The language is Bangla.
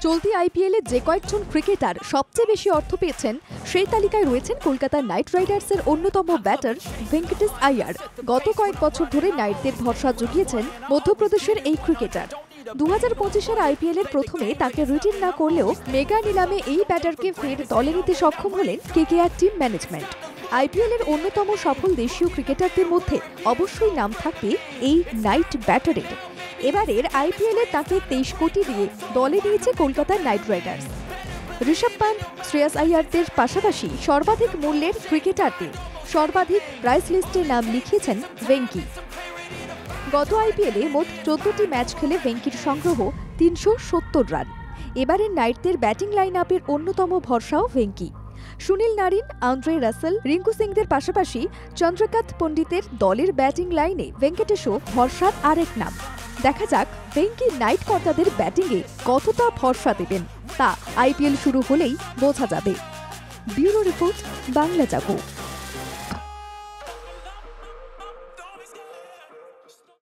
চলতি আইপিএলে যে কয়েকজন ক্রিকেটার সবচেয়ে বেশি অর্থ পেয়েছেন সেই তালিকায় রয়েছেন কলকাতা নাইট রাইডার্সের অন্যতম ব্যাটার ভেঙ্কটেশ আইয়ার। গত কয়েক বছর ধরে নাইটদের ভরসা জুগিয়েছেন মধ্যপ্রদেশের এই ক্রিকেটার। 2025-এর আইপিএলের প্রথমে তাকে রিটেন না করলেও মেগা নিলামে এই ব্যাটারকে ফের দলে নিতে সক্ষম হলেন কেকেআর টিম ম্যানেজমেন্ট। আইপিএলের অন্যতম সফল দেশীয় ক্রিকেটারদের মধ্যে অবশ্যই নাম থাকবে এই নাইট ব্যাটারের। এবারের আইপিএলে তাকে 23 কোটি দিয়ে দলে নিয়েছে কলকাতা নাইট রাইডার্স। ঋষভ পান্ট, শ্রেয়াস আইয়ারদের পাশাপাশি সর্বাধিক মূল্যের ক্রিকেটারদের সর্বাধিক প্রাইস লিস্টে নাম লিখিয়েছেন ভেঙ্কি। গত আইপিএলে মোট 14টি ম্যাচ খেলে ভেঙ্কির সংগ্রহ 370 রান। এবারের নাইটদের ব্যাটিং লাইন আপের অন্যতম ভরসাও Venky. Sunil Narine, Andre Russell, Rinku সিংদের পাশাপাশি চন্দ্রকান্ত পণ্ডিতের দলের ব্যাটিং লাইনে ভেঙ্কটেশও ভরসার আরেক নাম। দেখা যাক ভেঙ্কি নাইট কর্তাদের ব্যাটিংয়ে কতটা ভরসা দেবেন, তা আইপিএল শুরু হলেই বোঝা যাবে। ব্যুরো রিপোর্ট, বাংলা জাগো।